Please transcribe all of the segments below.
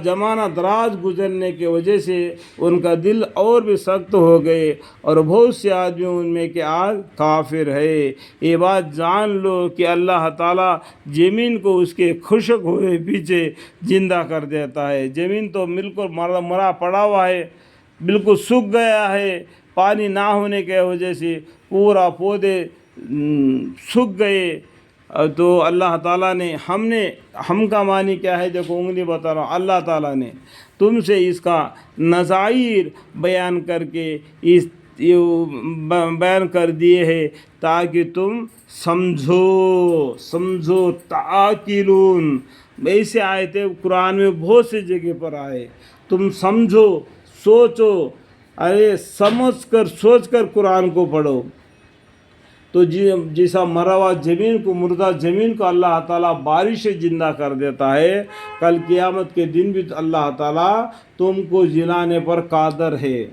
زمانہ دراز گزرنے کی وجہ سے ان کا دل اور بھی سخت ہو گئے، اور بہت سے آدمی ان میں کہ آج کافر ہے۔ یہ بات جان لو کہ اللہ تعالیٰ زمین کو اس کے خشک ہوئے پیچھے زندہ کر دیتا ہے۔ زمین تو بالکل مرا پڑا ہوا ہے، بالکل سوکھ گیا ہے، پانی نہ ہونے کی وجہ سے پورا پودے سوکھ گئے۔ تو اللہ تعالیٰ نے ہم کا معنی کیا ہے؟ دیکھو انگلی بتا رہا ہوں، اللہ تعالیٰ نے تم سے اس کا نظائر بیان کر کے بیان کر دیے ہیں تاکہ تم سمجھو تعقلون۔ ایسے آیتیں قرآن میں بہت سی جگہ پر آئے، تم سمجھو، سوچو، سوچ کر قرآن کو پڑھو۔ تو جیسا مرا ہوا زمین کو، مردہ زمین کو اللہ تعالیٰ بارش سے زندہ کر دیتا ہے، کل قیامت کے دن بھی اللہ تعالیٰ تم کو جلانے پر قادر ہے۔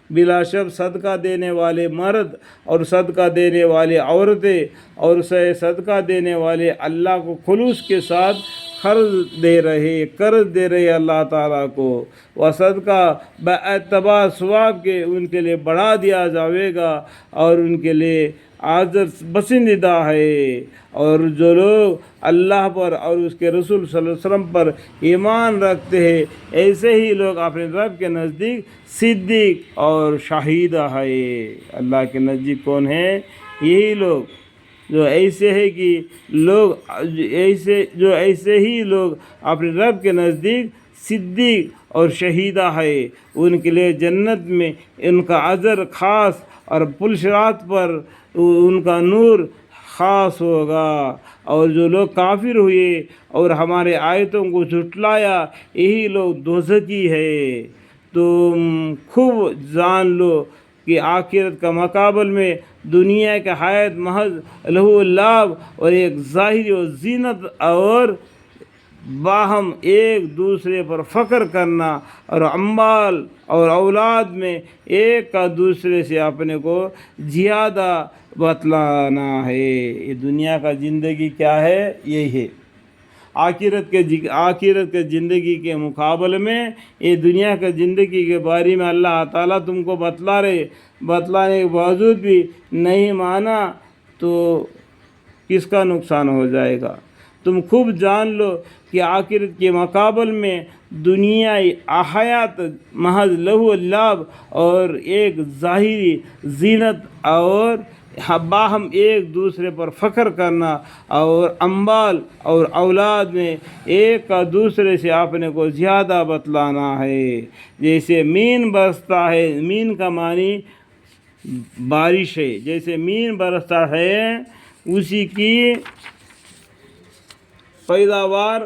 بلا شک صدقہ دینے والے مرد اور صدقہ دینے والی عورتیں اور صدقہ دینے والے اللہ کو خلوص کے ساتھ قرض دے رہے اللہ تعالیٰ کو، وہ صدقہ باعتبار ثواب کے ان کے لیے بڑھا دیا جاوے گا اور ان کے لیے آجر پسندیدہ ہے۔ اور جو لوگ اللہ پر اور اس کے رسول صلی اللہ علیہ وسلم پر ایمان رکھتے ہیں، ایسے ہی لوگ اپنے رب کے نزدیک صدیق اور شہیدہ ہے۔ اللہ کے نزدیک کون ہے؟ یہی لوگ جو ایسے ہے کہ ایسے ہی لوگ اپنے رب کے نزدیک صدیق اور شہیدہ ہے، ان کے لیے جنت میں ان کا اجر خاص اور پل صراط پر ان کا نور خاص ہوگا۔ اور جو لوگ کافر ہوئے اور ہمارے آیتوں کو جھٹلایا، یہی لوگ دوزخی ہے۔ تم خوب جان لو کہ آخرت کا مقابل میں دنیا کے حیات محض لہو لعب اور ایک ظاہری و زینت، اور باہم ایک دوسرے پر فخر کرنا اور اموال اور اولاد میں ایک کا دوسرے سے اپنے کو زیادہ بتلانا ہے۔ یہ دنیا کا زندگی کیا ہے؟ یہی ہے۔ آخرت کے زندگی کے مقابلے میں یہ دنیا کے زندگی کے بارے میں اللہ تعالیٰ تم کو بتلانے کے باوجود بھی نہیں مانا تو کس کا نقصان ہو جائے گا؟ تم خوب جان لو کہ آخرت کے مقابل میں دنیائی حیات محض لہو لعب اور ایک ظاہری زینت، اور باہم ایک دوسرے پر فخر کرنا اور اموال اور اولاد میں ایک کا دوسرے سے اپنے کو زیادہ بتلانا ہے۔ جیسے مین برستا ہے، مین کا معنی بارش ہے، جیسے مین برستا ہے اسی کی پیداوار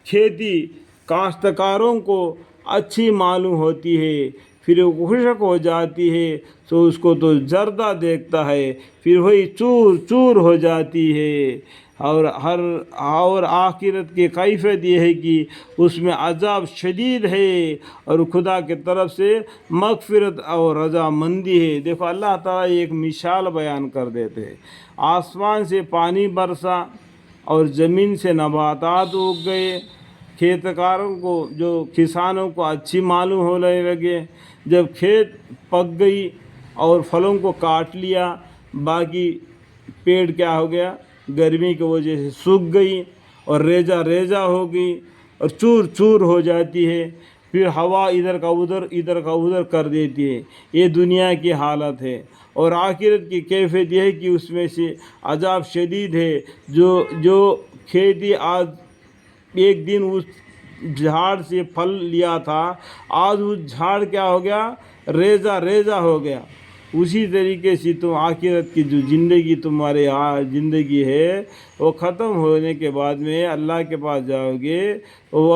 کھیتی کاشتکاروں کو اچھی معلوم ہوتی ہے، پھر وہ خشک ہو جاتی ہے تو اس کو تو زردہ دیکھتا ہے، پھر وہی چور چور ہو جاتی ہے۔ اور آخرت کی کیفیت یہ ہے کہ اس میں عذاب شدید ہے اور خدا کی طرف سے مغفرت اور رضامندی ہے۔ دیکھو اللہ تعالیٰ ایک مثال بیان کر دیتے ہیں، آسمان سے پانی برسا اور زمین سے نباتات اگ گئے، کھیت کاروں کو جو کسانوں کو اچھی معلوم ہونے لگے، جب کھیت پک گئی اور پھلوں کو کاٹ لیا، باقی پیڑ کیا ہو گیا؟ گرمی کی وجہ سے سوکھ گئی اور ریزہ ہو گئی اور چور چور ہو جاتی ہے، پھر ہوا ادھر کا ادھر کر دیتی ہے۔ یہ دنیا کی حالت ہے۔ اور آخرت کی کیفیت یہ ہے کہ اس میں سے عذاب شدید ہے۔ جو کھیتی آج ایک دن اس جھاڑ سے پھل لیا تھا، آج اس جھاڑ کیا ہو گیا؟ ریزہ ہو گیا۔ اسی طریقے سے تم آخرت کی جو زندگی تمہارے زندگی ہے وہ ختم ہونے کے بعد میں اللہ کے پاس جاؤ گے، وہ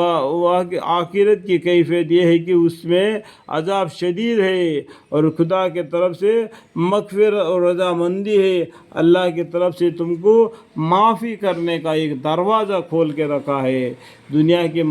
آخرت کی کیفیت یہ ہے کہ اس میں عذاب شدید ہے اور خدا کے طرف سے مغفرت اور رضامندی ہے۔ اللہ کی طرف سے تم کو معافی کرنے کا ایک دروازہ کھول کے رکھا ہے۔ دنیا کی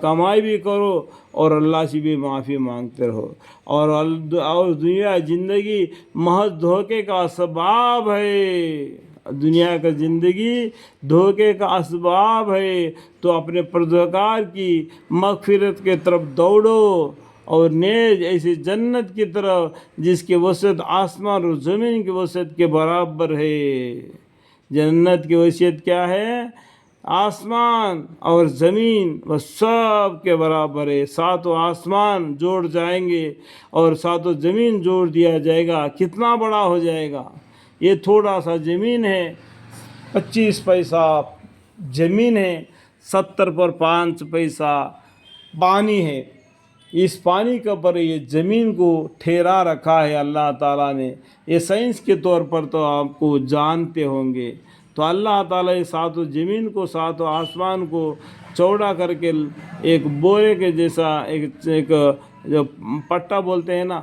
کمائی بھی کرو اور اللہ سے بھی معافی مانگتے رہو، اور دنیا زندگی محض دھوکے کا سبب ہے۔ دنیا کا زندگی دھوکے کا اسباب ہے، تو اپنے پروردگار کی مغفرت کے طرف دوڑو، اور نیز ایسی جنت کی طرف جس کی وسعت آسمان اور زمین کی وسعت کے برابر ہے۔ جنت کی وسعت کیا ہے؟ آسمان اور زمین وہ سب کے برابر ہے۔ ساتوں آسمان جوڑ جائیں گے اور ساتوں زمین جوڑ دیا جائے گا، کتنا بڑا ہو جائے گا۔ یہ تھوڑا سا زمین ہے، 25 پیسہ زمین ہے، 70 پر 5 پیسہ پانی ہے۔ اس پانی کے اوپر یہ زمین کو ٹھہرا رکھا ہے اللہ تعالیٰ نے۔ یہ سائنس کے طور پر تو آپ کو جانتے ہوں گے۔ تو اللہ تعالیٰ ساتوں زمین کو، ساتوں آسمان کو چوڑا کر کے ایک بورے کے جیسا ایک جو پٹا بولتے ہیں نا،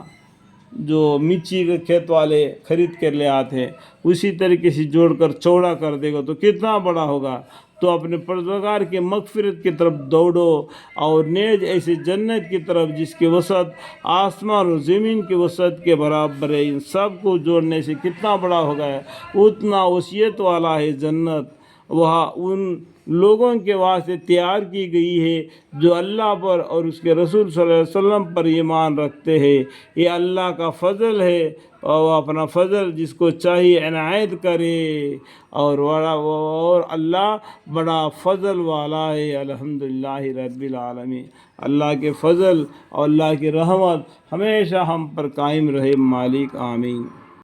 جو مرچی کے کھیت والے خرید کر لے آتے ہیں، اسی طریقے سے جوڑ کر چوڑا کر دے گا تو کتنا بڑا ہوگا۔ تو اپنے پروردگار کے مغفرت کی طرف دوڑو، اور نیز ایسی جنت کی طرف جس کی وسعت آسمان اور زمین کی وسعت کے برابر ہے۔ ان سب کو جوڑنے سے کتنا بڑا ہوگا، اتنا وسعت والا ہے جنت۔ وہاں ان لوگوں کے واسطے تیار کی گئی ہے جو اللہ پر اور اس کے رسول صلی اللہ علیہ وسلم پر ایمان رکھتے ہیں۔ یہ اللہ کا فضل ہے، اور وہ اپنا فضل جس کو چاہیے عنایت کرے، اور اللہ بڑا فضل والا ہے۔ الحمدللہ رب العالمین۔ اللہ کے فضل اور اللہ کی رحمت ہمیشہ ہم پر قائم رہے مالک، آمین۔